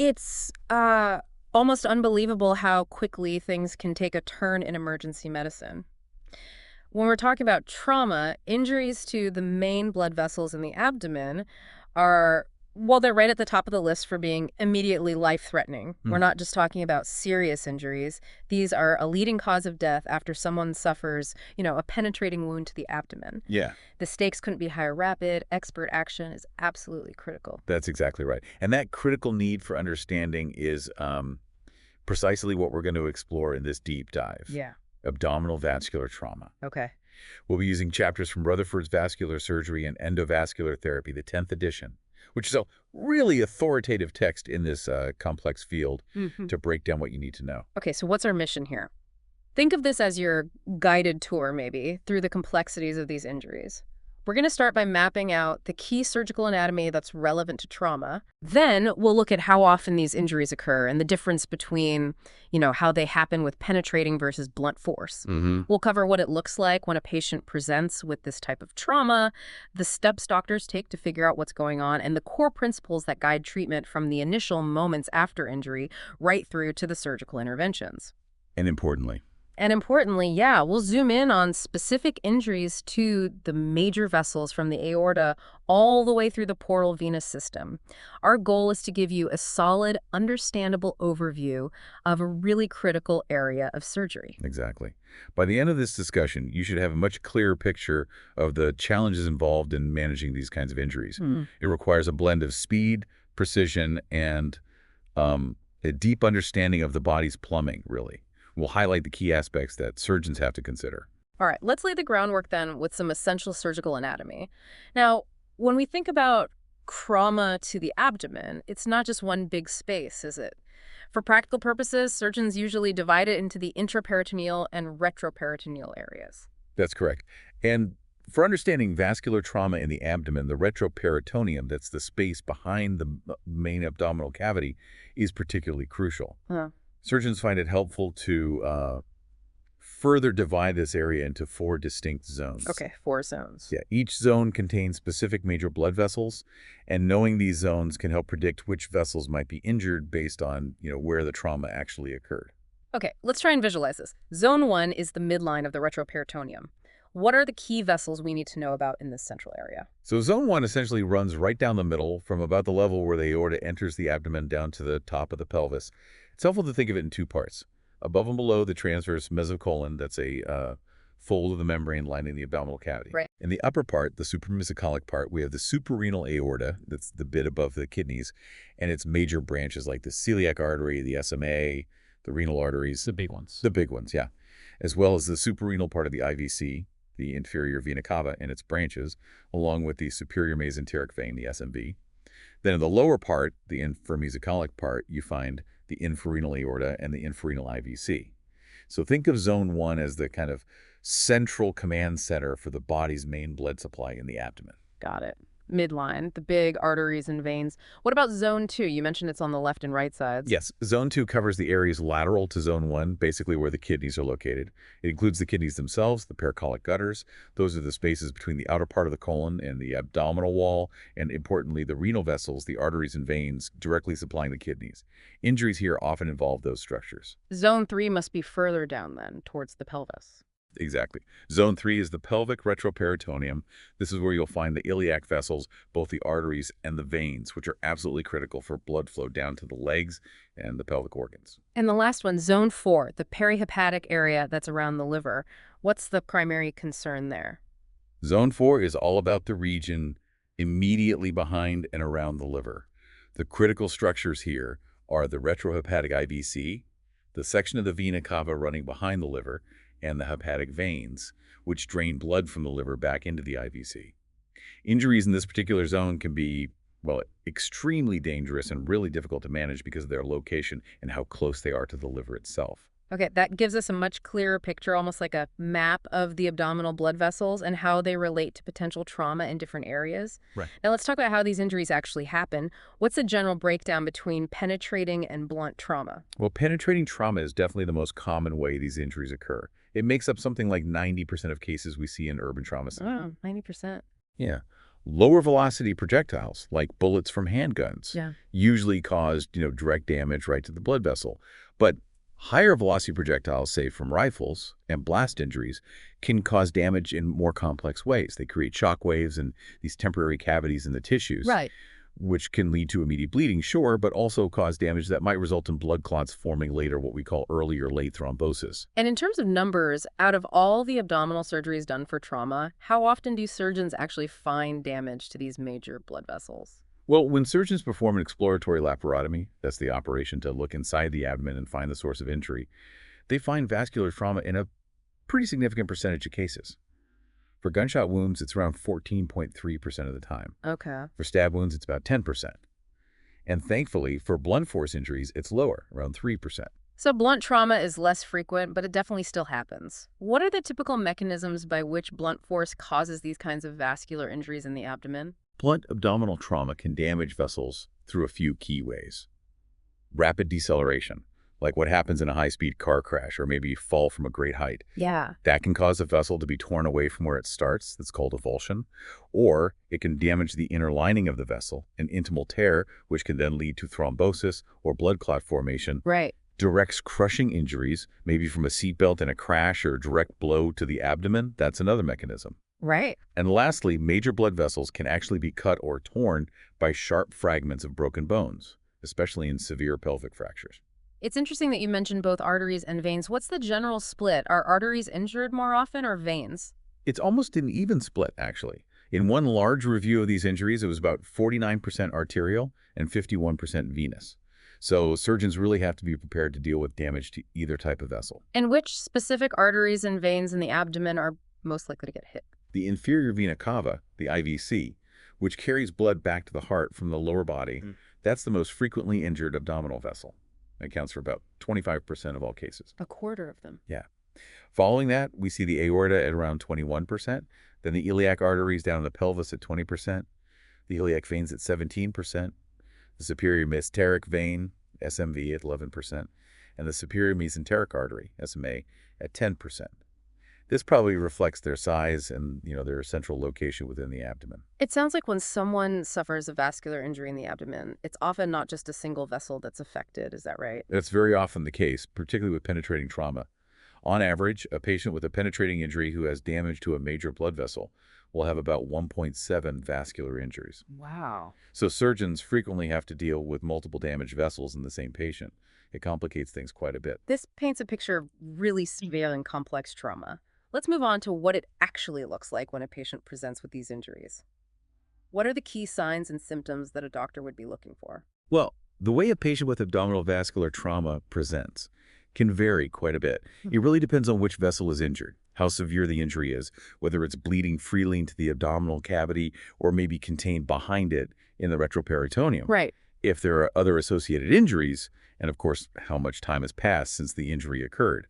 It's almost unbelievable how quickly things can take a turn in emergency medicine. When we're talking about trauma, injuries to the main blood vessels in the abdomen are, well, they're right at the top of the list for being immediately life-threatening. We're Hmm. not just talking about serious injuries. These are a leading cause of death after someone suffers, a penetrating wound to the abdomen. Yeah, The stakes couldn't be higher. Rapid, expert action is absolutely critical. that's exactly right. And that critical need for understanding is precisely what we're going to explore in this deep dive. Yeah. Abdominal vascular trauma. Okay. We'll be using chapters from Rutherford's Vascular Surgery and Endovascular Therapy, the 10th edition, which is a really authoritative text in this complex field Hmm. to break down what you need to know. Okay, so what's our mission here? Think of this as your guided tour, maybe, through the complexities of these injuries. We're going to start by mapping out the key surgical anatomy that's relevant to trauma. Then we'll look at how often these injuries occur and the difference between, how they happen with penetrating versus blunt force. Hmm. We'll cover what it looks like when a patient presents with this type of trauma, the steps doctors take to figure out what's going on, and the core principles that guide treatment from the initial moments after injury right through to the surgical interventions. And importantly, And importantly, yeah, we'll zoom in on specific injuries to the major vessels from the aorta all the way through the portal venous system. Our goal is to give you a solid, understandable overview of a really critical area of surgery. exactly. By the end of this discussion, you should have a much clearer picture of the challenges involved in managing these kinds of injuries. Hmm. It requires a blend of speed, precision, and a deep understanding of the body's plumbing, really. We'll highlight the key aspects that surgeons have to consider. All right, let's lay the groundwork then with some essential surgical anatomy. Now, when we think about trauma to the abdomen, it's not just one big space, is it? For practical purposes, surgeons usually divide it into the intraperitoneal and retroperitoneal areas. That's correct. And for understanding vascular trauma in the abdomen, the retroperitoneum, that's the space behind the main abdominal cavity, is particularly crucial. Huh. Surgeons find it helpful to further divide this area into 4 distinct zones. Okay, 4 zones. Yeah, each zone contains specific major blood vessels, and knowing these zones can help predict which vessels might be injured based on, where the trauma actually occurred. Okay, let's try and visualize this. Zone 1 is the midline of the retroperitoneum. What are the key vessels we need to know about in this central area? So zone 1 essentially runs right down the middle from about the level where the aorta enters the abdomen down to the top of the pelvis. It's helpful to think of it in 2 parts. Above and below the transverse mesocolon, that's a fold of the membrane lining the abdominal cavity. Right. In the upper part, the supramesocholic part, we have the suprarenal aorta, that's the bit above the kidneys, and its major branches like the celiac artery, the SMA, the renal arteries. The big ones. The big ones, yeah. As well as the suprarenal part of the IVC, the inferior vena cava and its branches, along with the superior mesenteric vein, the SMV. Then in the lower part, the inframesocholic part, you find the infrarenal aorta and the infrarenal IVC. So think of zone 1 as the kind of central command center for the body's main blood supply in the abdomen. Got it. Midline, the big arteries and veins. What about zone 2? You mentioned it's on the left and right sides. Yes, zone 2 covers the areas lateral to zone 1, basically where the kidneys are located. It includes the kidneys themselves, the pericolic gutters. Those are the spaces between the outer part of the colon and the abdominal wall, and importantly, the renal vessels, the arteries and veins directly supplying the kidneys. Injuries here often involve those structures. Zone 3 must be further down then, towards the pelvis. Exactly. Zone 3 is the pelvic retroperitoneum. This is where you'll find the iliac vessels, both the arteries and the veins, which are absolutely critical for blood flow down to the legs and the pelvic organs. And the last one, zone 4, the perihepatic area that's around the liver. What's the primary concern there? Zone 4 is all about the region immediately behind and around the liver. The critical structures here are the retrohepatic IVC, the section of the vena cava running behind the liver, and the hepatic veins, which drain blood from the liver back into the IVC. Injuries in this particular zone can be, well, extremely dangerous and really difficult to manage because of their location and how close they are to the liver itself. Okay, that gives us a much clearer picture, almost like a map of the abdominal blood vessels and how they relate to potential trauma in different areas. Right. Now let's talk about how these injuries actually happen. What's a general breakdown between penetrating and blunt trauma? Well, penetrating trauma is definitely the most common way these injuries occur. It makes up something like 90% of cases we see in urban trauma centers. Oh, 90%. Yeah. Lower velocity projectiles, like bullets from handguns, Yeah. usually caused, direct damage right to the blood vessel. But higher velocity projectiles, say from rifles and blast injuries, can cause damage in more complex ways. They create shock waves and these temporary cavities in the tissues, Right. which can lead to immediate bleeding, sure, but also cause damage that might result in blood clots forming later, what we call early or late thrombosis. And in terms of numbers, out of all the abdominal surgeries done for trauma, how often do surgeons actually find damage to these major blood vessels? Well, when surgeons perform an exploratory laparotomy, that's the operation to look inside the abdomen and find the source of injury, they find vascular trauma in a pretty significant percentage of cases. For gunshot wounds, it's around 14.3% of the time. Okay. For stab wounds, it's about 10%. And thankfully, for blunt force injuries, it's lower, around 3%. So blunt trauma is less frequent, but it definitely still happens. What are the typical mechanisms by which blunt force causes these kinds of vascular injuries in the abdomen? Blunt abdominal trauma can damage vessels through a few key ways. Rapid deceleration, like what happens in a high-speed car crash or maybe fall from a great height. Yeah. That can cause a vessel to be torn away from where it starts. That's called avulsion. Or it can damage the inner lining of the vessel, an intimal tear, which can then lead to thrombosis or blood clot formation. Right. Direct crushing injuries, maybe from a seatbelt in a crash or a direct blow to the abdomen, that's another mechanism. Right. And lastly, major blood vessels can actually be cut or torn by sharp fragments of broken bones, especially in severe pelvic fractures. It's interesting that you mentioned both arteries and veins. What's the general split? Are arteries injured more often or veins? It's almost an even split, actually. In one large review of these injuries, it was about 49% arterial and 51% venous. So surgeons really have to be prepared to deal with damage to either type of vessel. And which specific arteries and veins in the abdomen are most likely to get hit? The inferior vena cava, the IVC, which carries blood back to the heart from the lower body, that's the most frequently injured abdominal vessel. It accounts for about 25% of all cases. A quarter of them. Yeah. Following that, we see the aorta at around 21%, then the iliac arteries down in the pelvis at 20%, the iliac veins at 17%, the superior mesenteric vein, SMV, at 11%, and the superior mesenteric artery, SMA, at 10%. This probably reflects their size and, their central location within the abdomen. It sounds like when someone suffers a vascular injury in the abdomen, it's often not just a single vessel that's affected. Is that right? That's very often the case, particularly with penetrating trauma. On average, a patient with a penetrating injury who has damage to a major blood vessel will have about 1.7 vascular injuries. Wow. So surgeons frequently have to deal with multiple damaged vessels in the same patient. It complicates things quite a bit. This paints a picture of really severe and complex trauma. Let's move on to what it actually looks like when a patient presents with these injuries. What are the key signs and symptoms that a doctor would be looking for? Well, the way a patient with abdominal vascular trauma presents can vary quite a bit. It really depends on which vessel is injured, how severe the injury is, whether it's bleeding freely into the abdominal cavity or maybe contained behind it in the retroperitoneum. Right. If there are other associated injuries, and of course, how much time has passed since the injury occurred.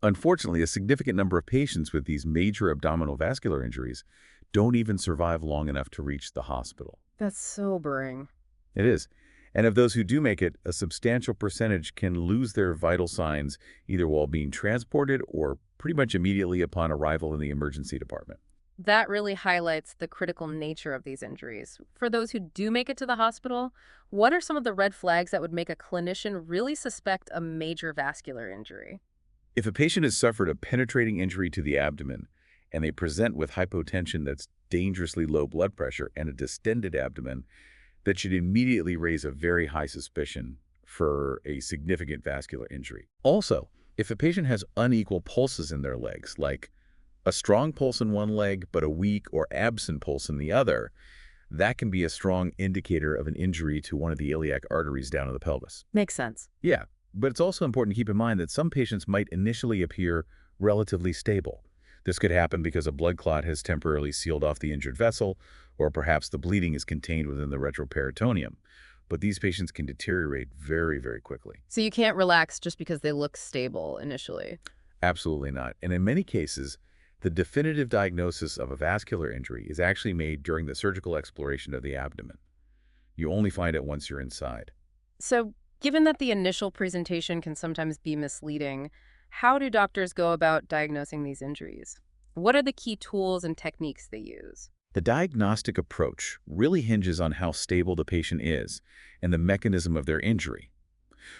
Unfortunately, a significant number of patients with these major abdominal vascular injuries don't even survive long enough to reach the hospital. That's sobering. It is. And of those who do make it, a substantial percentage can lose their vital signs either while being transported or pretty much immediately upon arrival in the emergency department. That really highlights the critical nature of these injuries. For those who do make it to the hospital, what are some of the red flags that would make a clinician really suspect a major vascular injury? If a patient has suffered a penetrating injury to the abdomen and they present with hypotension that's dangerously low blood pressure and a distended abdomen, that should immediately raise a very high suspicion for a significant vascular injury. Also, if a patient has unequal pulses in their legs, like a strong pulse in one leg but a weak or absent pulse in the other, that can be a strong indicator of an injury to one of the iliac arteries down in the pelvis. Makes sense. Yeah, but it's also important to keep in mind that some patients might initially appear relatively stable. This could happen because a blood clot has temporarily sealed off the injured vessel, or perhaps the bleeding is contained within the retroperitoneum. But these patients can deteriorate very, very quickly. So you can't relax just because they look stable initially. Absolutely not. And in many cases, the definitive diagnosis of a vascular injury is actually made during the surgical exploration of the abdomen. You only find it once you're inside. So given that the initial presentation can sometimes be misleading, how do doctors go about diagnosing these injuries? What are the key tools and techniques they use? The diagnostic approach really hinges on how stable the patient is and the mechanism of their injury.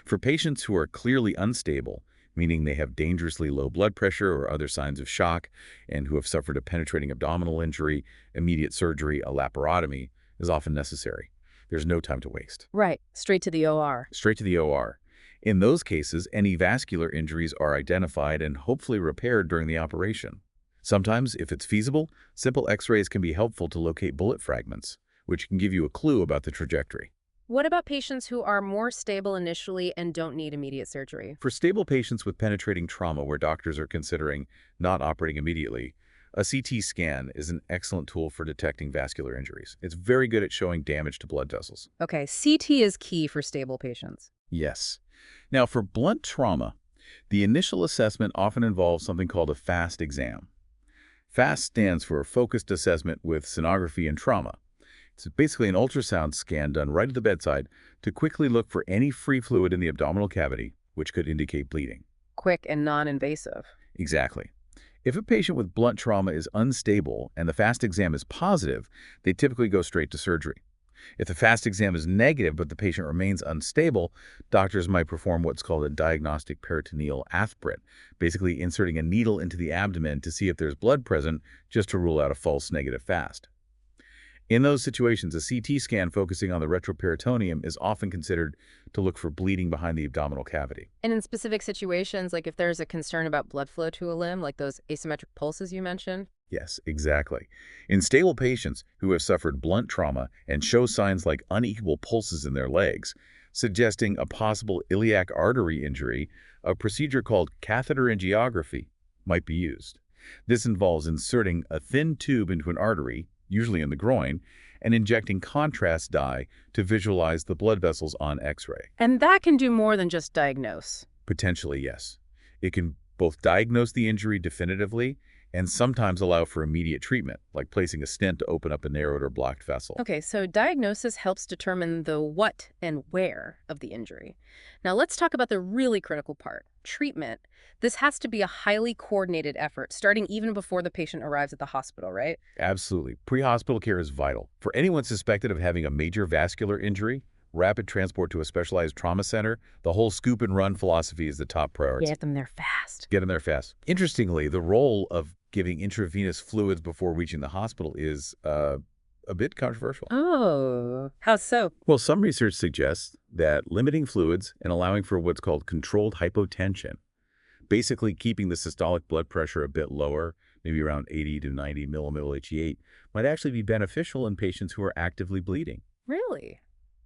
For patients who are clearly unstable, meaning they have dangerously low blood pressure or other signs of shock, and who have suffered a penetrating abdominal injury, immediate surgery, a laparotomy, is often necessary. There's no time to waste. Right, straight to the OR. Straight to the OR. In those cases, any vascular injuries are identified and hopefully repaired during the operation. Sometimes, if it's feasible, simple X-rays can be helpful to locate bullet fragments, which can give you a clue about the trajectory. What about patients who are more stable initially and don't need immediate surgery? For stable patients with penetrating trauma where doctors are considering not operating immediately, a CT scan is an excellent tool for detecting vascular injuries. It's very good at showing damage to blood vessels. Okay, CT is key for stable patients. Yes. Now, for blunt trauma, the initial assessment often involves something called a FAST exam. FAST stands for Focused Assessment with Sonography and Trauma. It's basically an ultrasound scan done right at the bedside to quickly look for any free fluid in the abdominal cavity, which could indicate bleeding. Quick and non-invasive. Exactly. If a patient with blunt trauma is unstable and the FAST exam is positive, they typically go straight to surgery. If the FAST exam is negative but the patient remains unstable, doctors might perform what's called a diagnostic peritoneal aspirate, basically inserting a needle into the abdomen to see if there's blood present, just to rule out a false negative FAST. In those situations, a CT scan focusing on the retroperitoneum is often considered to look for bleeding behind the abdominal cavity. And in specific situations, like if there's a concern about blood flow to a limb, like those asymmetric pulses you mentioned? Yes, exactly. In stable patients who have suffered blunt trauma and show signs like unequal pulses in their legs, suggesting a possible iliac artery injury, a procedure called catheter angiography might be used. This involves inserting a thin tube into an artery, usually in the groin, and injecting contrast dye to visualize the blood vessels on X-ray. And that can do more than just diagnose. Potentially, yes. It can both diagnose the injury definitively and sometimes allow for immediate treatment, like placing a stent to open up a narrowed or blocked vessel. Okay, so diagnosis helps determine the what and where of the injury. Now let's talk about the really critical part, treatment. This has to be a highly coordinated effort, starting even before the patient arrives at the hospital, right? Absolutely. Pre-hospital care is vital. For anyone suspected of having a major vascular injury, rapid transport to a specialized trauma center, the whole scoop and run philosophy is the top priority. Get them there fast. Get them there fast. Interestingly, the role of giving intravenous fluids before reaching the hospital is a bit controversial. Oh, how so? Well, some research suggests that limiting fluids and allowing for what's called controlled hypotension, basically keeping the systolic blood pressure a bit lower, maybe around 80 to 90 millimole HE8, might actually be beneficial in patients who are actively bleeding. Really?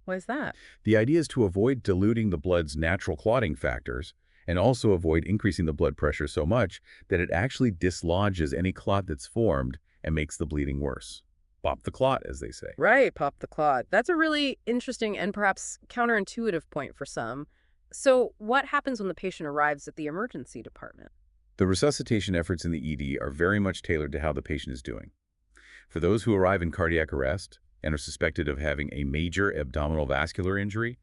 Why is that? The idea is to avoid diluting the blood's natural clotting factors and also avoid increasing the blood pressure so much that it actually dislodges any clot that's formed and makes the bleeding worse. Pop the clot, as they say. Right, pop the clot. That's a really interesting and perhaps counterintuitive point for some. So what happens when the patient arrives at the emergency department? The resuscitation efforts in the ED are very much tailored to how the patient is doing. For those who arrive in cardiac arrest and are suspected of having a major abdominal vascular injury,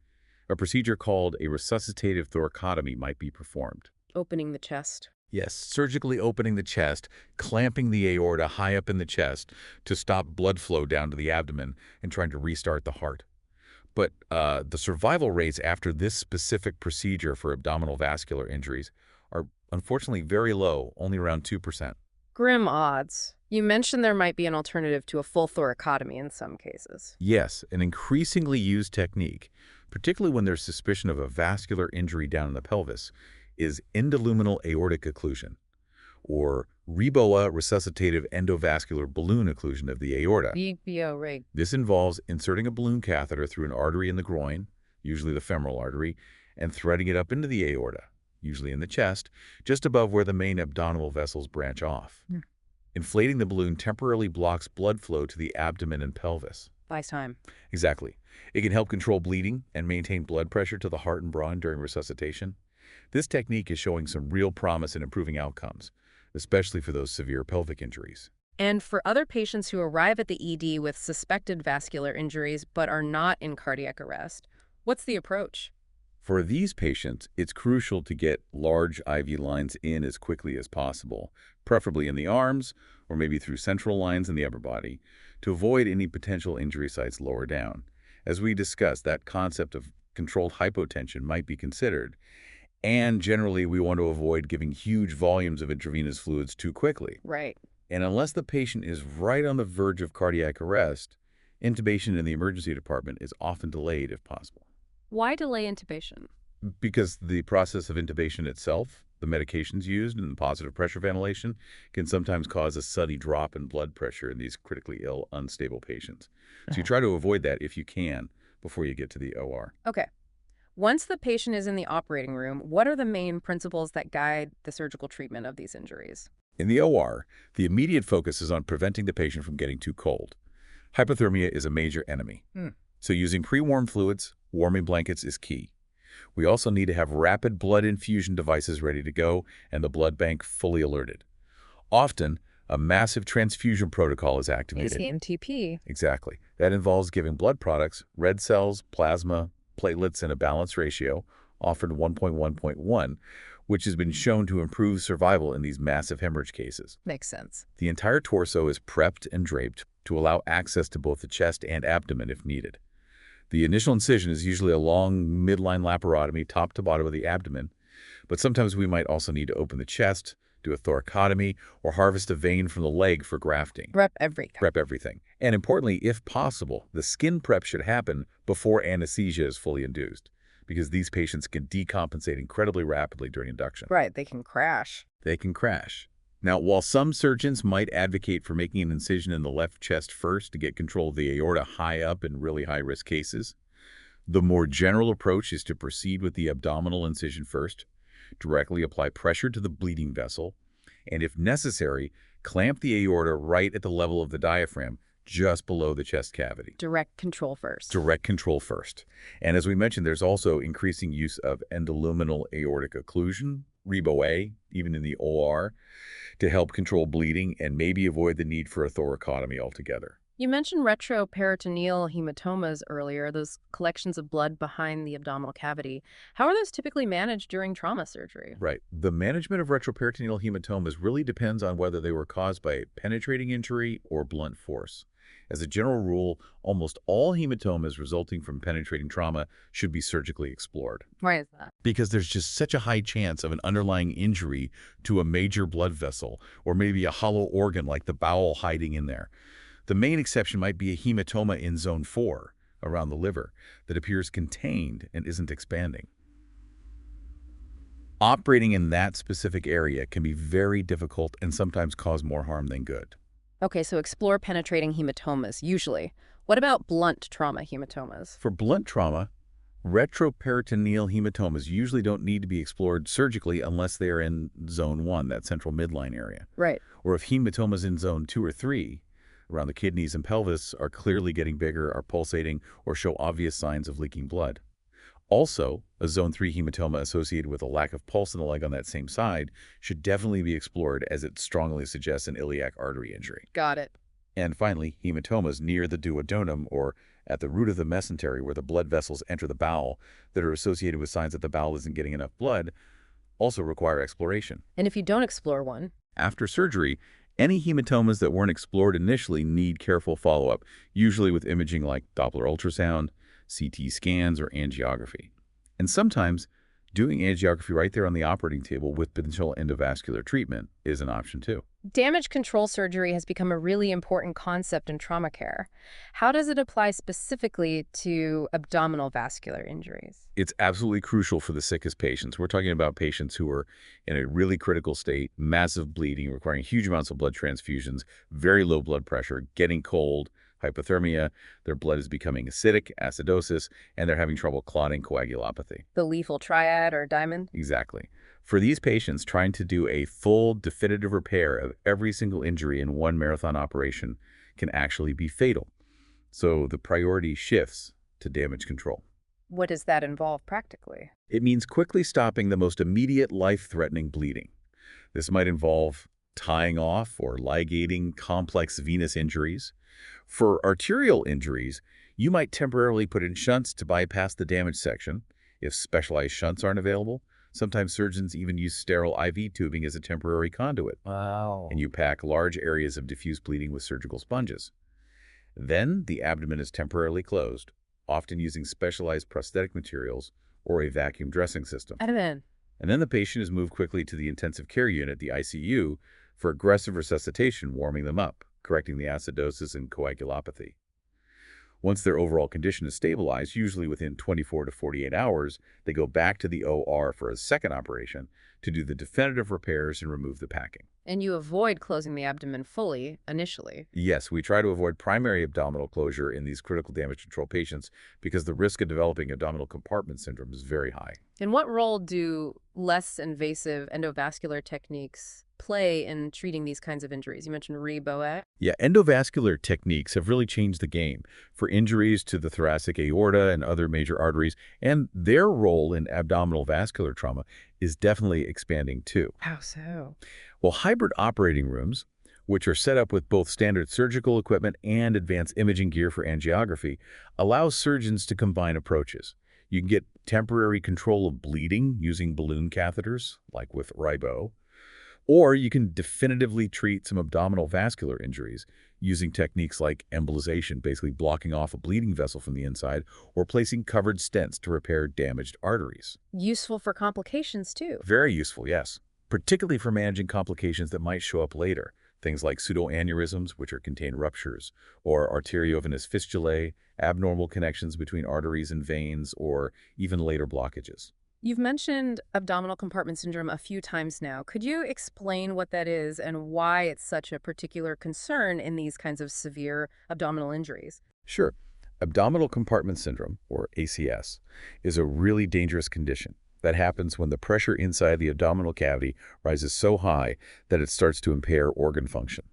a procedure called a resuscitative thoracotomy might be performed. Opening the chest. Yes, surgically opening the chest, clamping the aorta high up in the chest to stop blood flow down to the abdomen and trying to restart the heart. But the survival rates after this specific procedure for abdominal vascular injuries are unfortunately very low, only around 2%. Grim odds. You mentioned there might be an alternative to a full thoracotomy in some cases. Yes, an increasingly used technique, particularly when there's suspicion of a vascular injury down in the pelvis, is endoluminal aortic occlusion, or REBOA resuscitative endovascular balloon occlusion of the aorta. VBO rig. This involves inserting a balloon catheter through an artery in the groin, usually the femoral artery, and threading it up into the aorta, usually in the chest, just above where the main abdominal vessels branch off. Inflating the balloon temporarily blocks blood flow to the abdomen and pelvis. Buys time. Exactly. It can help control bleeding and maintain blood pressure to the heart and brain during resuscitation. This technique is showing some real promise in improving outcomes, especially for those severe pelvic injuries. And for other patients who arrive at the ED with suspected vascular injuries but are not in cardiac arrest, what's the approach? For these patients, it's crucial to get large IV lines in as quickly as possible, preferably in the arms or maybe through central lines in the upper body, to avoid any potential injury sites lower down. As we discussed, that concept of controlled hypotension might be considered, and generally we want to avoid giving huge volumes of intravenous fluids too quickly. Right. And unless the patient is right on the verge of cardiac arrest, intubation in the emergency department is often delayed if possible. Why delay intubation? Because the process of intubation itself, the medications used, and the positive pressure ventilation can sometimes cause a sudden drop in blood pressure in these critically ill, unstable patients. So you try to avoid that if you can before you get to the OR. Okay. Once the patient is in the operating room, what are the main principles that guide the surgical treatment of these injuries? In the OR, the immediate focus is on preventing the patient from getting too cold. Hypothermia is a major enemy. So using pre-warm fluids, warming blankets is key. We also need to have rapid blood infusion devices ready to go and the blood bank fully alerted. Often, a massive transfusion protocol is activated. ATMTP. Exactly. That involves giving blood products, red cells, plasma, platelets in a balanced ratio, often 1.1.1, which has been shown to improve survival in these massive hemorrhage cases. Makes sense. The entire torso is prepped and draped to allow access to both the chest and abdomen if needed. The initial incision is usually a long midline laparotomy top to bottom of the abdomen, but sometimes we might also need to open the chest, do a thoracotomy, or harvest a vein from the leg for grafting. Prep everything. Prep everything. And importantly, if possible, the skin prep should happen before anesthesia is fully induced, because these patients can decompensate incredibly rapidly during induction. Right, they can crash. They can crash. Now, while some surgeons might advocate for making an incision in the left chest first to get control of the aorta high up in really high-risk cases, the more general approach is to proceed with the abdominal incision first, directly apply pressure to the bleeding vessel, and if necessary, clamp the aorta right at the level of the diaphragm, just below the chest cavity. Direct control first. Direct control first. And as we mentioned, there's also increasing use of endoluminal aortic occlusion, REBO-A, even in the OR, to help control bleeding and maybe avoid the need for a thoracotomy altogether. You mentioned retroperitoneal hematomas earlier, those collections of blood behind the abdominal cavity. How are those typically managed during trauma surgery? Right. The management of retroperitoneal hematomas really depends on whether they were caused by a penetrating injury or blunt force. As a general rule, almost all hematomas resulting from penetrating trauma should be surgically explored. Why is that? Because there's just such a high chance of an underlying injury to a major blood vessel or maybe a hollow organ like the bowel hiding in there. The main exception might be a hematoma in zone 4, around the liver, that appears contained and isn't expanding. Operating in that specific area can be very difficult and sometimes cause more harm than good. Okay, so explore penetrating hematomas, usually. What about blunt trauma hematomas? For blunt trauma, retroperitoneal hematomas usually don't need to be explored surgically unless they are in zone 1, that central midline area. Right. Or if hematomas in zone 2 or 3, around the kidneys and pelvis, are clearly getting bigger, are pulsating, or show obvious signs of leaking blood. Also, a zone 3 hematoma associated with a lack of pulse in the leg on that same side should definitely be explored, as it strongly suggests an iliac artery injury. Got it. And finally, hematomas near the duodenum or at the root of the mesentery where the blood vessels enter the bowel that are associated with signs that the bowel isn't getting enough blood also require exploration. And if you don't explore one? After surgery, any hematomas that weren't explored initially need careful follow-up, usually with imaging like Doppler ultrasound, CT scans, or angiography. And sometimes, doing angiography right there on the operating table with potential endovascular treatment is an option too. Damage control surgery has become a really important concept in trauma care. How does it apply specifically to abdominal vascular injuries? It's absolutely crucial for the sickest patients. We're talking about patients who are in a really critical state, massive bleeding, requiring huge amounts of blood transfusions, very low blood pressure, getting cold, hypothermia, their blood is becoming acidic, acidosis, and they're having trouble clotting, coagulopathy. The lethal triad or diamond? Exactly. For these patients, trying to do a full definitive repair of every single injury in one marathon operation can actually be fatal. So the priority shifts to damage control. What does that involve practically? It means quickly stopping the most immediate life-threatening bleeding. This might involve tying off or ligating complex venous injuries. For arterial injuries, you might temporarily put in shunts to bypass the damaged section. If specialized shunts aren't available, sometimes surgeons even use sterile IV tubing as a temporary conduit. Wow. And you pack large areas of diffuse bleeding with surgical sponges. Then the abdomen is temporarily closed, often using specialized prosthetic materials or a vacuum dressing system. Abdomen. And then the patient is moved quickly to the intensive care unit, the ICU, for aggressive resuscitation, warming them up, correcting the acidosis and coagulopathy. Once their overall condition is stabilized, usually within 24 to 48 hours, they go back to the OR for a second operation to do the definitive repairs and remove the packing. And you avoid closing the abdomen fully initially. Yes, we try to avoid primary abdominal closure in these critical damage control patients because the risk of developing abdominal compartment syndrome is very high. And what role do less invasive endovascular techniques play in treating these kinds of injuries? You mentioned reboa. Yeah, endovascular techniques have really changed the game for injuries to the thoracic aorta and other major arteries, and their role in abdominal vascular trauma is definitely expanding too. How so? Well, hybrid operating rooms, which are set up with both standard surgical equipment and advanced imaging gear for angiography, allow surgeons to combine approaches. You can get temporary control of bleeding using balloon catheters, like with ribo, or you can definitively treat some abdominal vascular injuries using techniques like embolization, basically blocking off a bleeding vessel from the inside, or placing covered stents to repair damaged arteries. Useful for complications, too. Very useful, yes, particularly for managing complications that might show up later, things like pseudoaneurysms, which are contained ruptures, or arteriovenous fistulae, abnormal connections between arteries and veins, or even later blockages. You've mentioned abdominal compartment syndrome a few times now. Could you explain what that is and why it's such a particular concern in these kinds of severe abdominal injuries? Sure. Abdominal compartment syndrome, or ACS, is a really dangerous condition that happens when the pressure inside the abdominal cavity rises so high that it starts to impair organ function.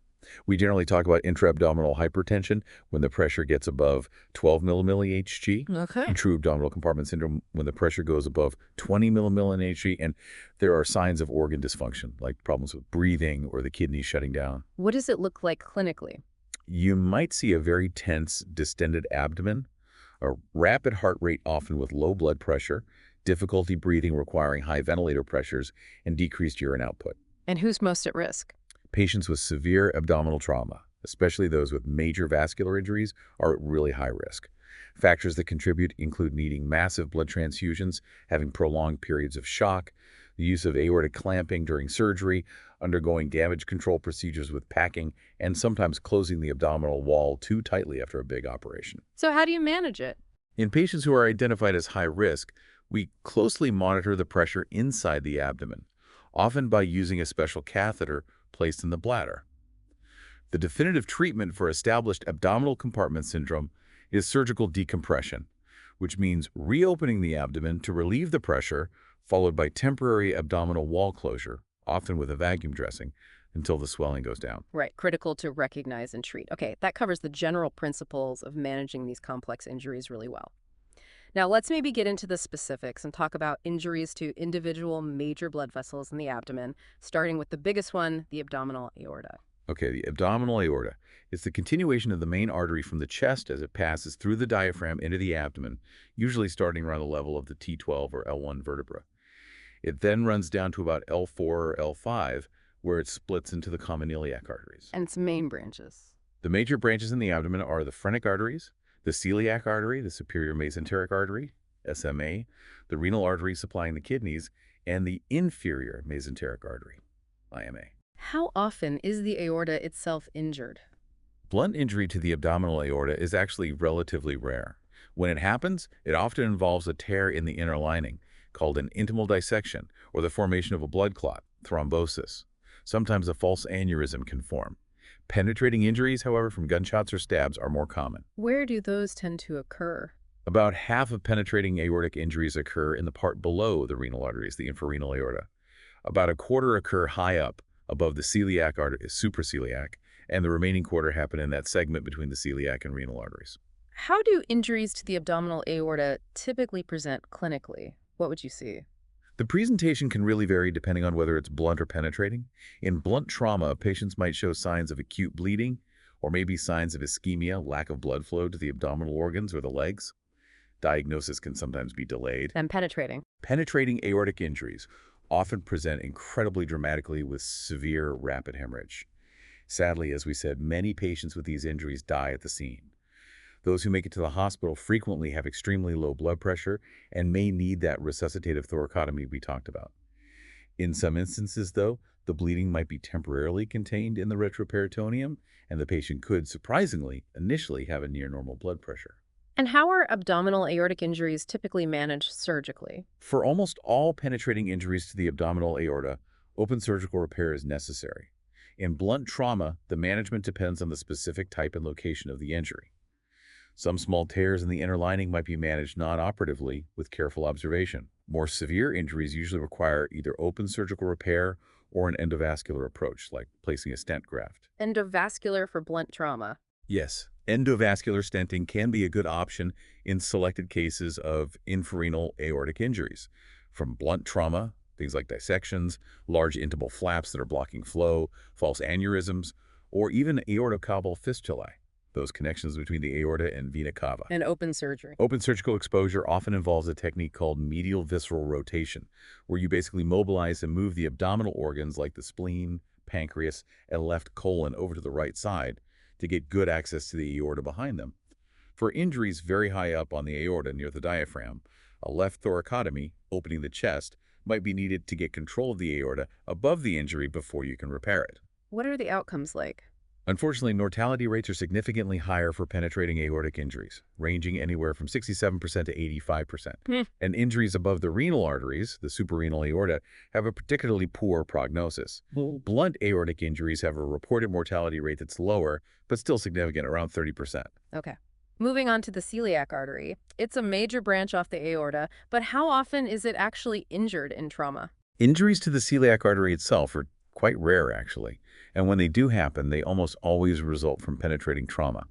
We generally talk about intra-abdominal hypertension when the pressure gets above 12 millimilli Hg, Okay. and true abdominal compartment syndrome when the pressure goes above 20 millimilli Hg, and there are signs of organ dysfunction, like problems with breathing or the kidneys shutting down. What does it look like clinically? You might see a very tense, distended abdomen, a rapid heart rate often with low blood pressure, difficulty breathing requiring high ventilator pressures, and decreased urine output. And who's most at risk? Patients with severe abdominal trauma, especially those with major vascular injuries, are at really high risk. Factors that contribute include needing massive blood transfusions, having prolonged periods of shock, the use of aortic clamping during surgery, undergoing damage control procedures with packing, and sometimes closing the abdominal wall too tightly after a big operation. So how do you manage it? In patients who are identified as high risk, we closely monitor the pressure inside the abdomen, often by using a special catheter placed in the bladder. The definitive treatment for established abdominal compartment syndrome is surgical decompression, which means reopening the abdomen to relieve the pressure, followed by temporary abdominal wall closure, often with a vacuum dressing, until the swelling goes down. Right, critical to recognize and treat. Okay, that covers the general principles of managing these complex injuries really well. Now, let's maybe get into the specifics and talk about injuries to individual major blood vessels in the abdomen, starting with the biggest one, the abdominal aorta. Okay, the abdominal aorta is the continuation of the main artery from the chest as it passes through the diaphragm into the abdomen, usually starting around the level of the T12 or L1 vertebra. It then runs down to about L4 or L5, where it splits into the common iliac arteries. And its main branches. The major branches in the abdomen are the phrenic arteries, the celiac artery, the superior mesenteric artery, SMA, the renal artery supplying the kidneys, and the inferior mesenteric artery, IMA. How often is the aorta itself injured? Blunt injury to the abdominal aorta is actually relatively rare. When it happens, it often involves a tear in the inner lining, called an intimal dissection, or the formation of a blood clot, thrombosis. Sometimes a false aneurysm can form. Penetrating injuries, however, from gunshots or stabs are more common. Where do those tend to occur? About half of penetrating aortic injuries occur in the part below the renal arteries, the infrarenal aorta. About a quarter occur high up, above the celiac artery, supraceliac, and the remaining quarter happen in that segment between the celiac and renal arteries. How do injuries to the abdominal aorta typically present clinically? What would you see? The presentation can really vary depending on whether it's blunt or penetrating. In blunt trauma, patients might show signs of acute bleeding, or maybe signs of ischemia, lack of blood flow to the abdominal organs or the legs. Diagnosis can sometimes be delayed. And penetrating. Penetrating aortic injuries often present incredibly dramatically with severe rapid hemorrhage. Sadly, as we said, many patients with these injuries die at the scene. Those who make it to the hospital frequently have extremely low blood pressure and may need that resuscitative thoracotomy we talked about. In some instances, though, the bleeding might be temporarily contained in the retroperitoneum, and the patient could, surprisingly, initially have a near-normal blood pressure. And how are abdominal aortic injuries typically managed surgically? For almost all penetrating injuries to the abdominal aorta, open surgical repair is necessary. In blunt trauma, the management depends on the specific type and location of the injury. Some small tears in the inner lining might be managed non-operatively with careful observation. More severe injuries usually require either open surgical repair or an endovascular approach, like placing a stent graft. Endovascular for blunt trauma. Yes, endovascular stenting can be a good option in selected cases of infrarenal aortic injuries. From blunt trauma, things like dissections, large intimal flaps that are blocking flow, false aneurysms, or even aortocaudal fistulae, those connections between the aorta and vena cava. And open surgery. Open surgical exposure often involves a technique called medial visceral rotation, where you basically mobilize and move the abdominal organs like the spleen, pancreas, and left colon over to the right side to get good access to the aorta behind them. For injuries very high up on the aorta near the diaphragm, a left thoracotomy, opening the chest, might be needed to get control of the aorta above the injury before you can repair it. What are the outcomes like? Unfortunately, mortality rates are significantly higher for penetrating aortic injuries, ranging anywhere from 67% to 85%. And injuries above the renal arteries, the suprarenal aorta, have a particularly poor prognosis. Blunt aortic injuries have a reported mortality rate that's lower, but still significant, around 30%. Okay. Moving on to the celiac artery. It's a major branch off the aorta, but how often is it actually injured in trauma? Injuries to the celiac artery itself are quite rare, actually, and when they do happen, they almost always result from penetrating trauma.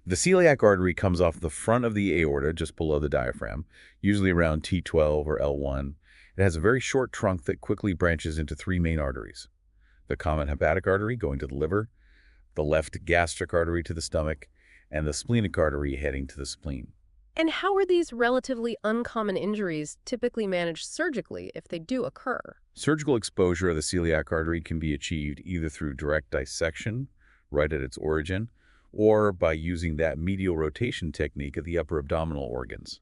The celiac artery comes off the front of the aorta just below the diaphragm, usually around T12 or L1. It has a very short trunk that quickly branches into three main arteries: the common hepatic artery going to the liver, the left gastric artery to the stomach, and the splenic artery heading to the spleen. And how are these relatively uncommon injuries typically managed surgically if they do occur? Surgical exposure of the celiac artery can be achieved either through direct dissection, right at its origin, or by using that medial rotation technique of the upper abdominal organs.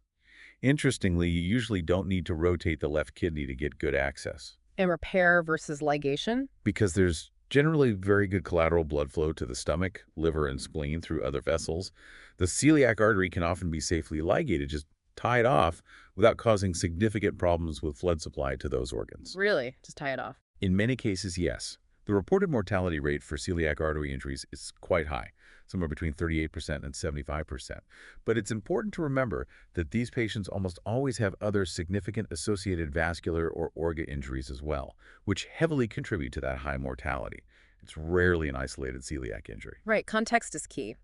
Interestingly, you usually don't need to rotate the left kidney to get good access, And repair versus ligation? because there's generally very good collateral blood flow to the stomach, liver, and spleen through other vessels. The celiac artery can often be safely ligated, just tied off, without causing significant problems with blood supply to those organs. Really? Just tie it off. In many cases, yes. The reported mortality rate for celiac artery injuries is quite high, somewhere between 38% and 75%. But it's important to remember that these patients almost always have other significant associated vascular or organ injuries as well, which heavily contribute to that high mortality. It's rarely an isolated celiac injury. Right, context is key.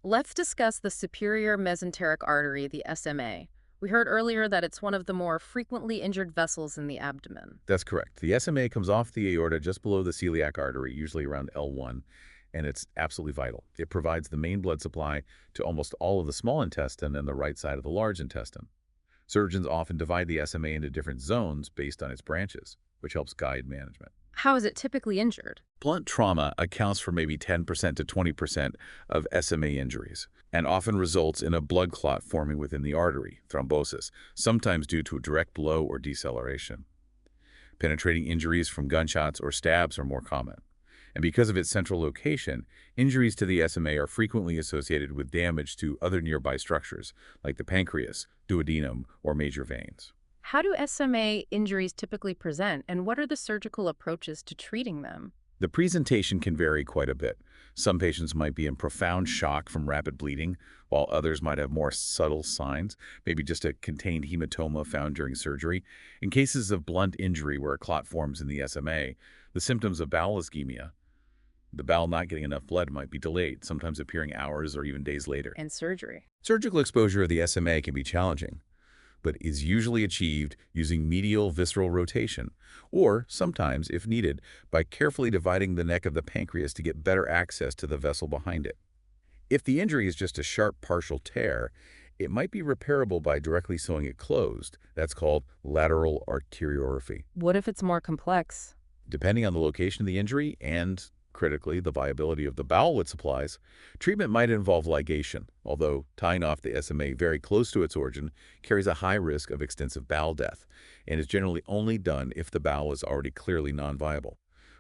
Let's discuss the superior mesenteric artery, the SMA. We heard earlier that it's one of the more frequently injured vessels in the abdomen. That's correct. The SMA comes off the aorta just below the celiac artery, usually around L1, and it's absolutely vital. It provides the main blood supply to almost all of the small intestine and the right side of the large intestine. Surgeons often divide the SMA into different zones based on its branches, which helps guide management. How is it typically injured? Blunt trauma accounts for maybe 10% to 20% of SMA injuries and often results in a blood clot forming within the artery, thrombosis, sometimes due to a direct blow or deceleration. Penetrating injuries from gunshots or stabs are more common. And because of its central location, injuries to the SMA are frequently associated with damage to other nearby structures, like the pancreas, duodenum, or major veins. How do SMA injuries typically present, and what are the surgical approaches to treating them? The presentation can vary quite a bit. Some patients might be in profound shock from rapid bleeding, while others might have more subtle signs, maybe just a contained hematoma found during surgery. In cases of blunt injury where a clot forms in the SMA, the symptoms of bowel ischemia, the bowel not getting enough blood, might be delayed, sometimes appearing hours or even days later. And surgery. Surgical exposure of the SMA can be challenging, but is usually achieved using medial visceral rotation, or sometimes, if needed, by carefully dividing the neck of the pancreas to get better access to the vessel behind it. If the injury is just a sharp partial tear, it might be repairable by directly sewing it closed. That's called lateral arteriography. What if it's more complex? Depending on the location of the injury and critically, the viability of the bowel it supplies, treatment might involve ligation, although tying off the SMA very close to its origin carries a high risk of extensive bowel death and is generally only done if the bowel is already clearly non-viable.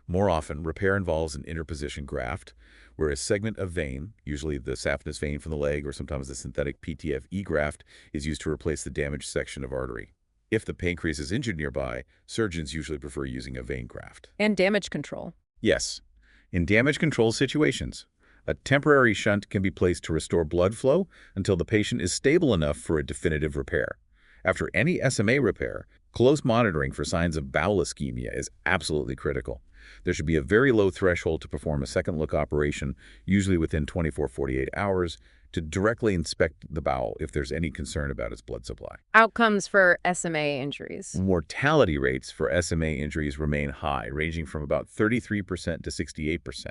More often, repair involves an interposition graft, where a segment of vein, usually the saphenous vein from the leg or sometimes the synthetic PTFE graft, is used to replace the damaged section of artery. If the pancreas is injured nearby, surgeons usually prefer using a vein graft. And damage control. Yes. In damage control situations, a temporary shunt can be placed to restore blood flow until the patient is stable enough for a definitive repair. After any SMA repair, close monitoring for signs of bowel ischemia is absolutely critical. There should be a very low threshold to perform a second-look operation, usually within 24-48 hours, to directly inspect the bowel if there's any concern about its blood supply. Outcomes for SMA injuries. Mortality rates for SMA injuries remain high, ranging from about 33% to 68%.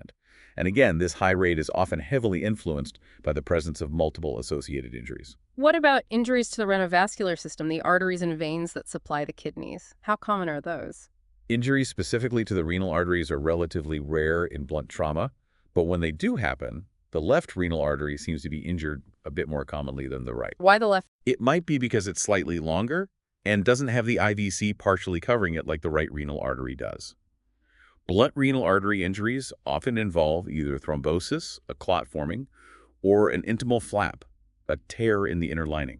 And again, this high rate is often heavily influenced by the presence of multiple associated injuries. What about injuries to the renovascular system, the arteries and veins that supply the kidneys? How common are those? Injuries specifically to the renal arteries are relatively rare in blunt trauma, but when they do happen, the left renal artery seems to be injured a bit more commonly than the right. Why the left? It might be because it's slightly longer and doesn't have the IVC partially covering it like the right renal artery does. Blunt renal artery injuries often involve either thrombosis, a clot forming, or an intimal flap, a tear in the inner lining.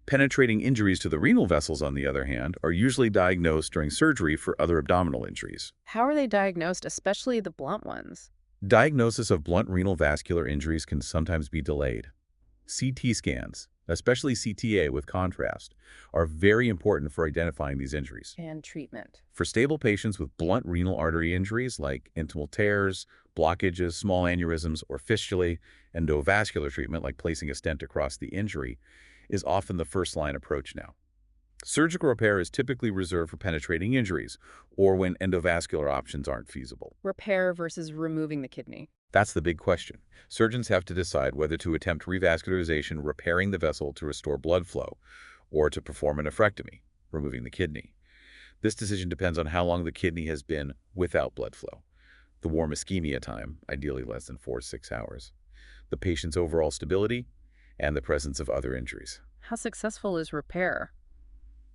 Penetrating injuries to the renal vessels, on the other hand, are usually diagnosed during surgery for other abdominal injuries. How are they diagnosed, especially the blunt ones? Diagnosis of blunt renal vascular injuries can sometimes be delayed. CT scans, especially CTA with contrast, are very important for identifying these injuries. And treatment. For stable patients with blunt renal artery injuries like intimal tears, blockages, small aneurysms, or fistulae, endovascular treatment like placing a stent across the injury is often the first-line approach now. Surgical repair is typically reserved for penetrating injuries or when endovascular options aren't feasible. Repair versus removing the kidney. That's the big question. Surgeons have to decide whether to attempt revascularization, repairing the vessel to restore blood flow, or to perform a nephrectomy, removing the kidney. This decision depends on how long the kidney has been without blood flow, the warm ischemia time, ideally less than 4 to 6 hours, the patient's overall stability, and the presence of other injuries. How successful is repair?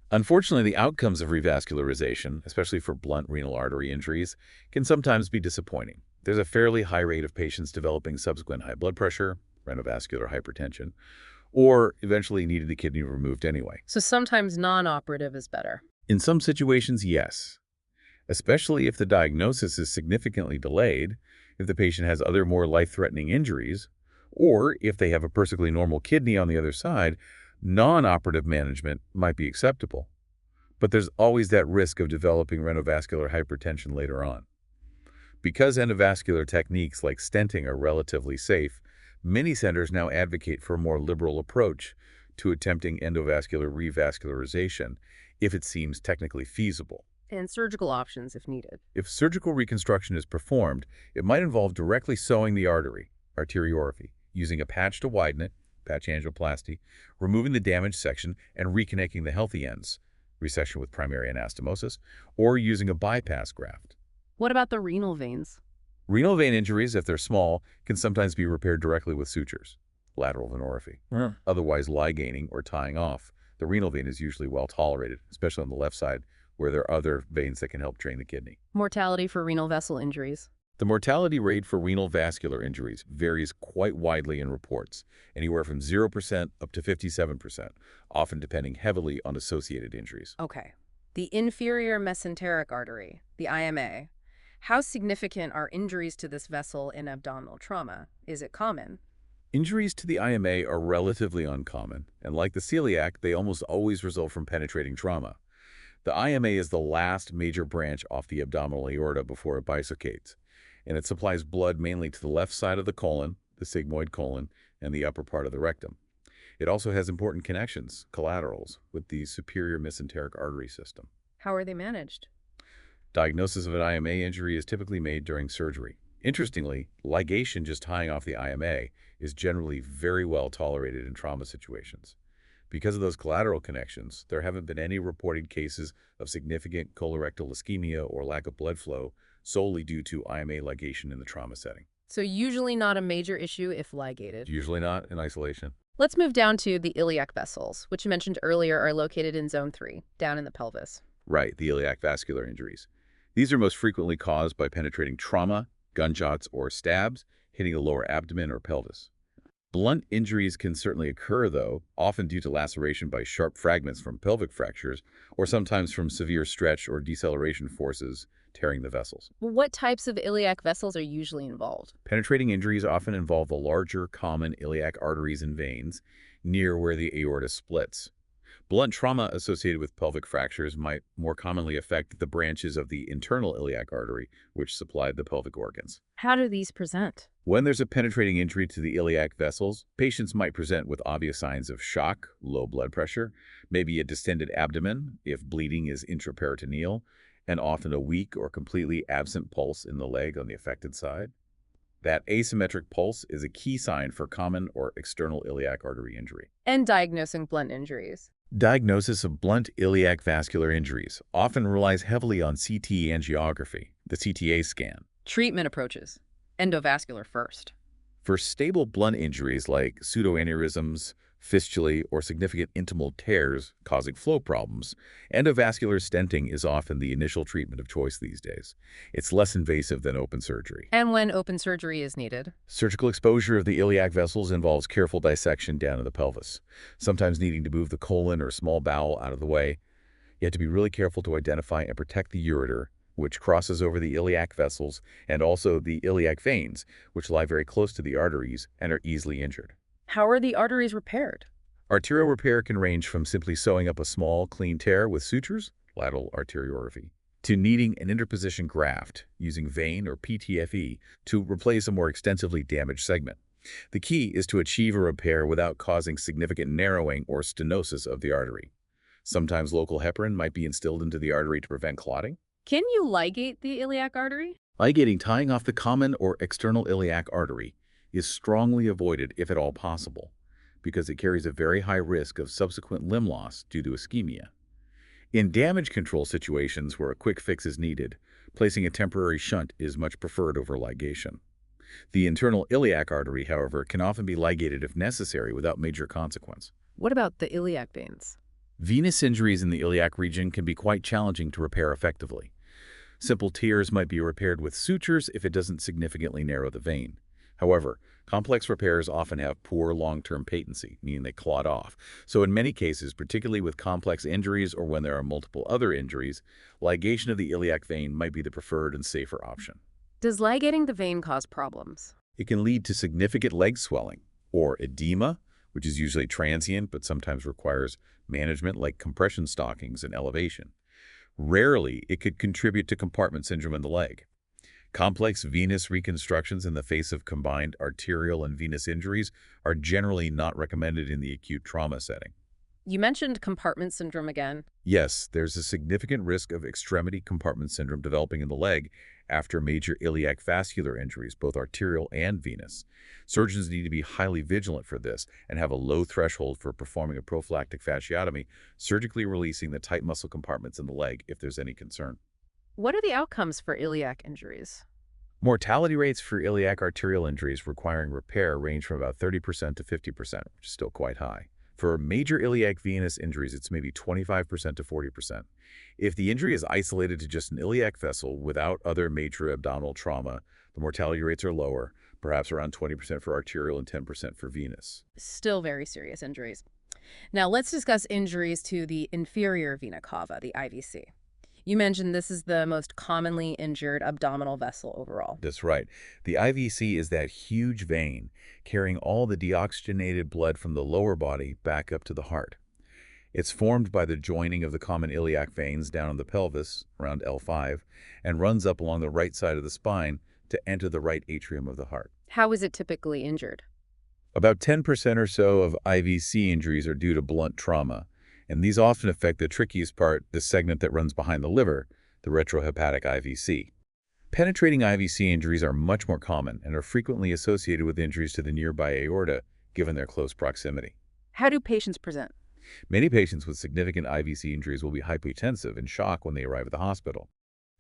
Unfortunately, the outcomes of revascularization, especially for blunt renal artery injuries, can sometimes be disappointing. There's a fairly high rate of patients developing subsequent high blood pressure, renovascular hypertension, or eventually needed the kidney removed anyway. So sometimes non-operative is better. In some situations, yes, especially if the diagnosis is significantly delayed, if the patient has other more life-threatening injuries, or if they have a perfectly normal kidney on the other side. Non-operative management might be acceptable, but there's always that risk of developing renovascular hypertension later on. Because endovascular techniques like stenting are relatively safe, many centers now advocate for a more liberal approach to attempting endovascular revascularization if it seems technically feasible. And surgical options if needed. If surgical reconstruction is performed, it might involve directly sewing the artery, arteriorrhaphy, using a patch to widen it, patch angioplasty, removing the damaged section and reconnecting the healthy ends, resection with primary anastomosis, or using a bypass graft. What about the renal veins? Renal vein injuries, if they're small, can sometimes be repaired directly with sutures, lateral venorrhaphy. Otherwise, ligating or tying off. The renal vein is usually well tolerated, especially on the left side, where there are other veins that can help drain the kidney. Mortality for renal vessel injuries. The mortality rate for renal vascular injuries varies quite widely in reports, anywhere from 0% up to 57%, often depending heavily on associated injuries. Okay. The inferior mesenteric artery, the IMA. How significant are injuries to this vessel in abdominal trauma? Is it common? Injuries to the IMA are relatively uncommon, and like the celiac, they almost always result from penetrating trauma. The IMA is the last major branch off the abdominal aorta before it bifurcates, and it supplies blood mainly to the left side of the colon, the sigmoid colon, and the upper part of the rectum. It also has important connections, collaterals, with the superior mesenteric artery system. How are they managed? Diagnosis of an IMA injury is typically made during surgery. Interestingly, ligation, just tying off the IMA, is generally very well tolerated in trauma situations. Because of those collateral connections, there haven't been any reported cases of significant colorectal ischemia or lack of blood flow solely due to IMA ligation in the trauma setting. So usually not a major issue if ligated. Usually not in isolation. Let's move down to the iliac vessels, which you mentioned earlier are located in zone 3, down in the pelvis. Right, the iliac vascular injuries. These are most frequently caused by penetrating trauma, gunshots, or stabs hitting the lower abdomen or pelvis. Blunt injuries can certainly occur, though, often due to laceration by sharp fragments from pelvic fractures, or sometimes from severe stretch or deceleration forces tearing the vessels. Well, what types of iliac vessels are usually involved? Penetrating injuries often involve the larger, common iliac arteries and veins near where the aorta splits. Blunt trauma associated with pelvic fractures might more commonly affect the branches of the internal iliac artery, which supply the pelvic organs. How do these present? When there's a penetrating injury to the iliac vessels, patients might present with obvious signs of shock, low blood pressure, maybe a distended abdomen if bleeding is intraperitoneal, and often a weak or completely absent pulse in the leg on the affected side. That asymmetric pulse is a key sign for common or external iliac artery injury. And diagnosing blunt injuries. Diagnosis of blunt iliac vascular injuries often relies heavily on CT angiography, the CTA scan. Treatment approaches. Endovascular first. For stable blunt injuries like pseudoaneurysms, fistulae, or significant intimal tears causing flow problems, endovascular stenting is often the initial treatment of choice these days. It's less invasive than open surgery. And when open surgery is needed? Surgical exposure of the iliac vessels involves careful dissection down in the pelvis, sometimes needing to move the colon or small bowel out of the way. You have to be really careful to identify and protect the ureter, which crosses over the iliac vessels, and also the iliac veins, which lie very close to the arteries and are easily injured. How are the arteries repaired? Arterial repair can range from simply sewing up a small, clean tear with sutures, lateral arteriography, to needing an interposition graft using vein or PTFE to replace a more extensively damaged segment. The key is to achieve a repair without causing significant narrowing or stenosis of the artery. Sometimes local heparin might be instilled into the artery to prevent clotting. Can you ligate the iliac artery? Ligating, tying off the common or external iliac artery, is strongly avoided if at all possible, because it carries a very high risk of subsequent limb loss due to ischemia. In damage control situations where a quick fix is needed, placing a temporary shunt is much preferred over ligation. The internal iliac artery, however, can often be ligated if necessary without major consequence. What about the iliac veins? Venous injuries in the iliac region can be quite challenging to repair effectively. Simple tears might be repaired with sutures if it doesn't significantly narrow the vein. However, complex repairs often have poor long-term patency, meaning they clot off. So in many cases, particularly with complex injuries or when there are multiple other injuries, ligation of the iliac vein might be the preferred and safer option. Does ligating the vein cause problems? It can lead to significant leg swelling or edema, which is usually transient but sometimes requires management like compression stockings and elevation. Rarely, it could contribute to compartment syndrome in the leg. Complex venous reconstructions in the face of combined arterial and venous injuries are generally not recommended in the acute trauma setting. You mentioned compartment syndrome again. Yes, there's a significant risk of extremity compartment syndrome developing in the leg after major iliac vascular injuries, both arterial and venous. Surgeons need to be highly vigilant for this and have a low threshold for performing a prophylactic fasciotomy, surgically releasing the tight muscle compartments in the leg if there's any concern. What are the outcomes for iliac injuries? Mortality rates for iliac arterial injuries requiring repair range from about 30% to 50%, which is still quite high. For major iliac venous injuries, it's maybe 25% to 40%. If the injury is isolated to just an iliac vessel without other major abdominal trauma, the mortality rates are lower, perhaps around 20% for arterial and 10% for venous. Still very serious injuries. Now let's discuss injuries to the inferior vena cava, the IVC. You mentioned this is the most commonly injured abdominal vessel overall. That's right. The IVC is that huge vein carrying all the deoxygenated blood from the lower body back up to the heart. It's formed by the joining of the common iliac veins down in the pelvis, around L5, and runs up along the right side of the spine to enter the right atrium of the heart. How is it typically injured? About 10% or so of IVC injuries are due to blunt trauma, and these often affect the trickiest part, the segment that runs behind the liver, the retrohepatic IVC. Penetrating IVC injuries are much more common and are frequently associated with injuries to the nearby aorta, given their close proximity. How do patients present? Many patients with significant IVC injuries will be hypotensive and shock when they arrive at the hospital.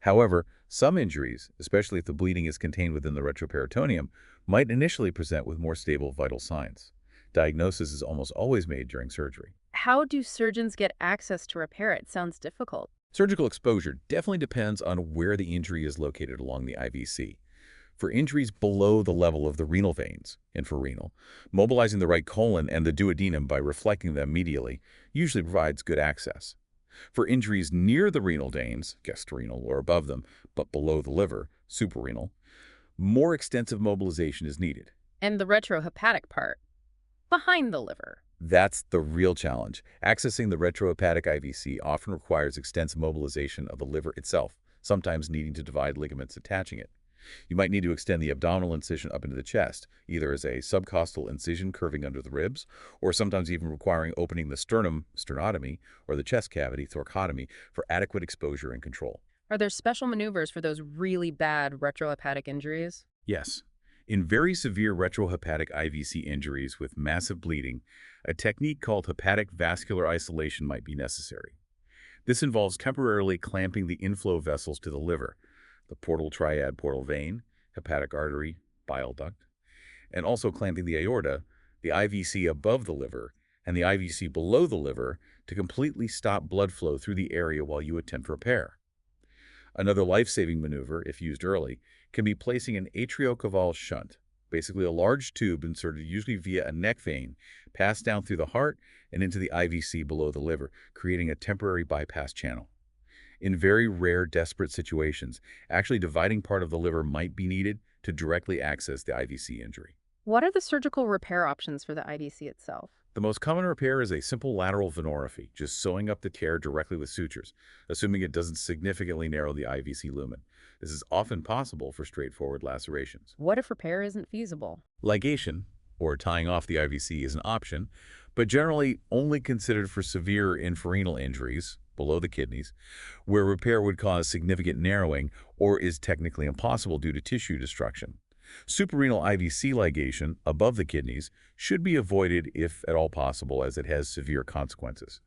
However, some injuries, especially if the bleeding is contained within the retroperitoneum, might initially present with more stable vital signs. Diagnosis is almost always made during surgery. How do surgeons get access to repair it? Sounds difficult. Surgical exposure definitely depends on where the injury is located along the IVC. For injuries below the level of the renal veins, infrarenal, mobilizing the right colon and the duodenum by reflecting them medially usually provides good access. For injuries near the renal veins, gastrorenal or above them, but below the liver, suprarenal, more extensive mobilization is needed. And the retrohepatic part, behind the liver. That's the real challenge. Accessing the retrohepatic IVC often requires extensive mobilization of the liver itself, sometimes needing to divide ligaments attaching it. You might need to extend the abdominal incision up into the chest, either as a subcostal incision curving under the ribs, or sometimes even requiring opening the sternum, sternotomy, or the chest cavity, thoracotomy, for adequate exposure and control. Are there special maneuvers for those really bad retrohepatic injuries? Yes. In very severe retrohepatic IVC injuries with massive bleeding, a technique called hepatic vascular isolation might be necessary. This involves temporarily clamping the inflow vessels to the liver, the portal triad portal vein, hepatic artery, bile duct, and also clamping the aorta, the IVC above the liver, and the IVC below the liver to completely stop blood flow through the area while you attempt repair. Another life-saving maneuver, if used early, can be placing an atriocaval shunt, basically a large tube inserted usually via a neck vein, passed down through the heart and into the IVC below the liver, creating a temporary bypass channel. In very rare, desperate situations, actually dividing part of the liver might be needed to directly access the IVC injury. What are the surgical repair options for the IVC itself? The most common repair is a simple lateral venorrhaphy, just sewing up the tear directly with sutures, assuming it doesn't significantly narrow the IVC lumen. This is often possible for straightforward lacerations. What if repair isn't feasible? Ligation, or tying off the IVC, is an option, but generally only considered for severe infrarenal injuries, below the kidneys, where repair would cause significant narrowing or is technically impossible due to tissue destruction. Suprarenal IVC ligation, above the kidneys, should be avoided if at all possible, as it has severe consequences.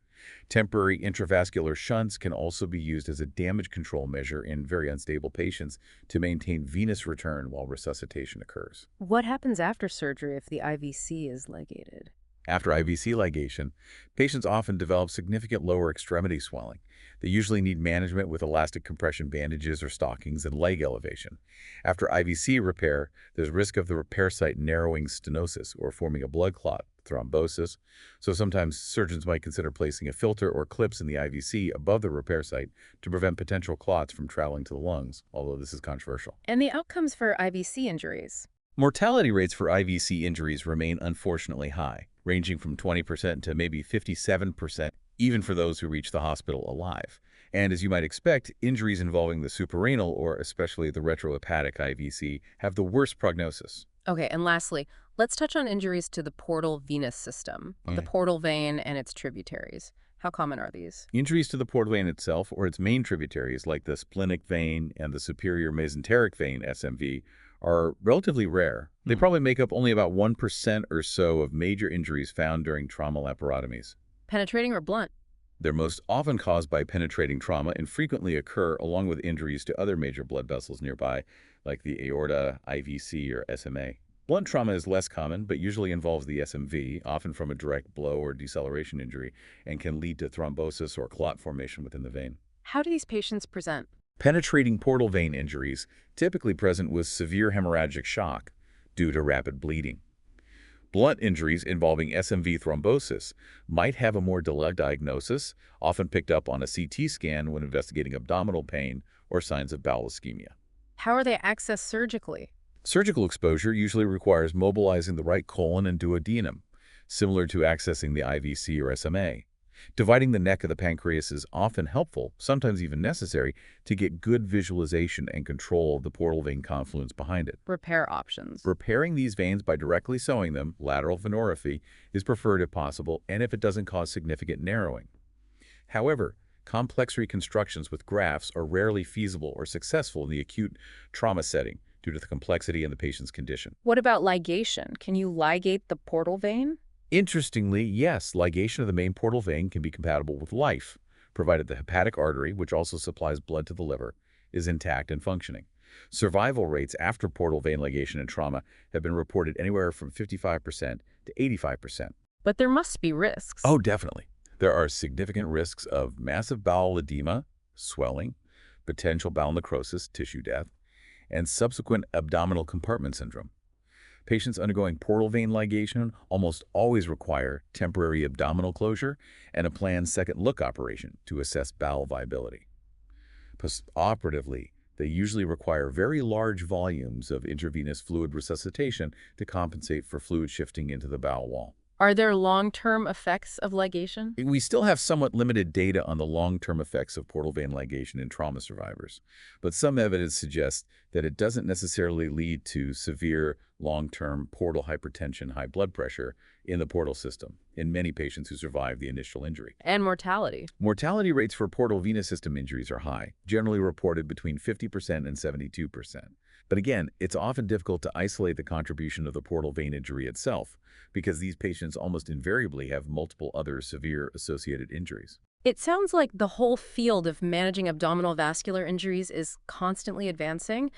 Temporary intravascular shunts can also be used as a damage control measure in very unstable patients to maintain venous return while resuscitation occurs. What happens after surgery if the IVC is ligated? After IVC ligation, patients often develop significant lower extremity swelling. They usually need management with elastic compression bandages or stockings and leg elevation. After IVC repair, there's risk of the repair site narrowing stenosis or forming a blood clot, thrombosis, so sometimes surgeons might consider placing a filter or clips in the IVC above the repair site to prevent potential clots from traveling to the lungs, although this is controversial. And the outcomes for IVC injuries? Mortality rates for IVC injuries remain unfortunately high, ranging from 20% to maybe 57%, even for those who reach the hospital alive. And as you might expect, injuries involving the suprarenal or especially the retrohepatic IVC have the worst prognosis. Okay, and lastly, let's touch on injuries to the portal venous system, the portal vein and its tributaries. How common are these? Injuries to the portal vein itself or its main tributaries like the splenic vein and the superior mesenteric vein, SMV, are relatively rare. They probably make up only about 1% or so of major injuries found during trauma laparotomies. Penetrating or blunt? They're most often caused by penetrating trauma and frequently occur along with injuries to other major blood vessels nearby, like the aorta, IVC, or SMA. Blunt trauma is less common, but usually involves the SMV, often from a direct blow or deceleration injury, and can lead to thrombosis or clot formation within the vein. How do these patients present? Penetrating portal vein injuries typically present with severe hemorrhagic shock due to rapid bleeding. Blunt injuries involving SMV thrombosis might have a more delayed diagnosis, often picked up on a CT scan when investigating abdominal pain or signs of bowel ischemia. How are they accessed surgically? Surgical exposure usually requires mobilizing the right colon and duodenum, similar to accessing the IVC or SMA. Dividing the neck of the pancreas is often helpful, sometimes even necessary, to get good visualization and control of the portal vein confluence behind it. Repair options. Repairing these veins by directly sewing them, lateral venorrhaphy, is preferred if possible and if it doesn't cause significant narrowing. However, complex reconstructions with grafts are rarely feasible or successful in the acute trauma setting due to the complexity in the patient's condition. What about ligation? Can you ligate the portal vein? Interestingly, yes, ligation of the main portal vein can be compatible with life, provided the hepatic artery, which also supplies blood to the liver, is intact and functioning. Survival rates after portal vein ligation and trauma have been reported anywhere from 55% to 85%. But there must be risks. Oh, definitely. There are significant risks of massive bowel edema, swelling, potential bowel necrosis, tissue death, and subsequent abdominal compartment syndrome. Patients undergoing portal vein ligation almost always require temporary abdominal closure and a planned second look operation to assess bowel viability. Postoperatively, they usually require very large volumes of intravenous fluid resuscitation to compensate for fluid shifting into the bowel wall. Are there long-term effects of ligation? We still have somewhat limited data on the long-term effects of portal vein ligation in trauma survivors, but some evidence suggests that it doesn't necessarily lead to severe long-term portal hypertension, high blood pressure in the portal system in many patients who survive the initial injury. And mortality. Mortality rates for portal venous system injuries are high, generally reported between 50% and 72%. But again, it's often difficult to isolate the contribution of the portal vein injury itself, because these patients almost invariably have multiple other severe associated injuries. It sounds like the whole field of managing abdominal vascular injuries is constantly advancing.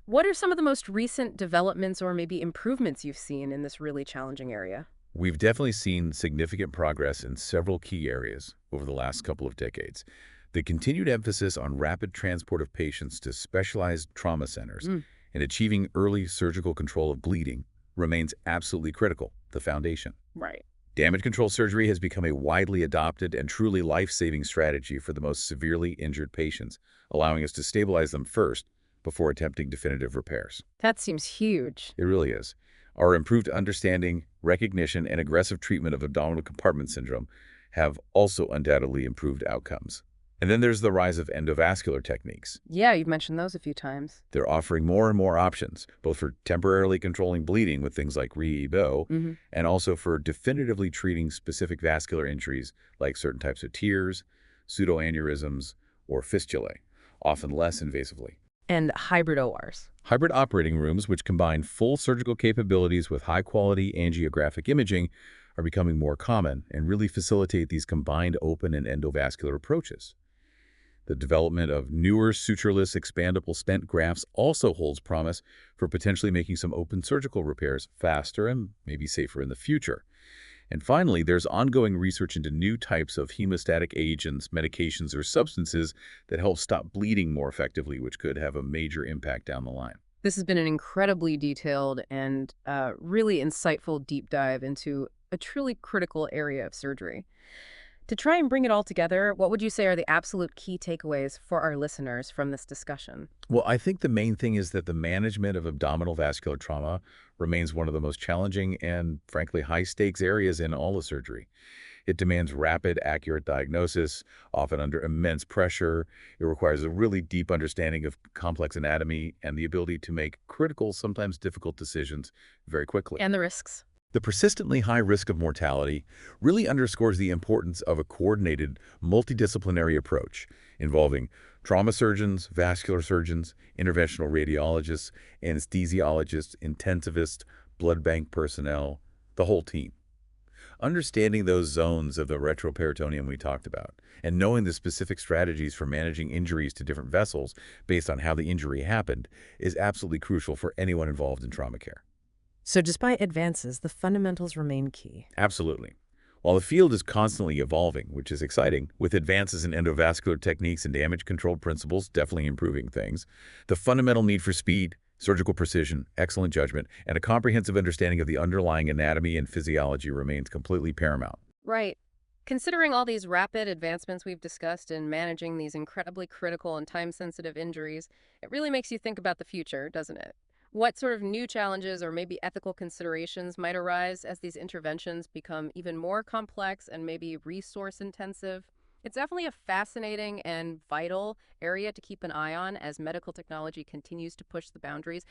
What are some of the most recent developments or maybe improvements you've seen in this really challenging area? We've definitely seen significant progress in several key areas over the last couple of decades. The continued emphasis on rapid transport of patients to specialized trauma centers and achieving early surgical control of bleeding remains absolutely critical, the foundation. Right. Damage control surgery has become a widely adopted and truly life-saving strategy for the most severely injured patients, allowing us to stabilize them first before attempting definitive repairs. That seems huge. It really is. Our improved understanding, recognition, and aggressive treatment of abdominal compartment syndrome have also undoubtedly improved outcomes. And then there's the rise of endovascular techniques. Yeah, you've mentioned those a few times. They're offering more and more options, both for temporarily controlling bleeding with things like re-EBO, and also for definitively treating specific vascular injuries like certain types of tears, pseudoaneurysms, or fistulae, often less invasively. And hybrid ORs. Hybrid operating rooms, which combine full surgical capabilities with high-quality angiographic imaging, are becoming more common and really facilitate these combined open and endovascular approaches. The development of newer sutureless expandable stent grafts also holds promise for potentially making some open surgical repairs faster and maybe safer in the future. And finally, there's ongoing research into new types of hemostatic agents, medications, or substances that help stop bleeding more effectively, which could have a major impact down the line. This has been an incredibly detailed and really insightful deep dive into a truly critical area of surgery. To try and bring it all together, what would you say are the absolute key takeaways for our listeners from this discussion? Well, I think the main thing is that the management of abdominal vascular trauma remains one of the most challenging and, frankly, high-stakes areas in all of surgery. It demands rapid, accurate diagnosis, often under immense pressure. It requires a really deep understanding of complex anatomy and the ability to make critical, sometimes difficult decisions very quickly. And the risks. The persistently high risk of mortality really underscores the importance of a coordinated, multidisciplinary approach involving trauma surgeons, vascular surgeons, interventional radiologists, anesthesiologists, intensivists, blood bank personnel, the whole team. Understanding those zones of the retroperitoneum we talked about, and knowing the specific strategies for managing injuries to different vessels based on how the injury happened is absolutely crucial for anyone involved in trauma care. So despite advances, the fundamentals remain key. Absolutely. While the field is constantly evolving, which is exciting, with advances in endovascular techniques and damage control principles definitely improving things, the fundamental need for speed, surgical precision, excellent judgment, and a comprehensive understanding of the underlying anatomy and physiology remains completely paramount. Right. Considering all these rapid advancements we've discussed in managing these incredibly critical and time-sensitive injuries, it really makes you think about the future, doesn't it? What sort of new challenges or maybe ethical considerations might arise as these interventions become even more complex and maybe resource-intensive? It's definitely a fascinating and vital area to keep an eye on as medical technology continues to push the boundaries.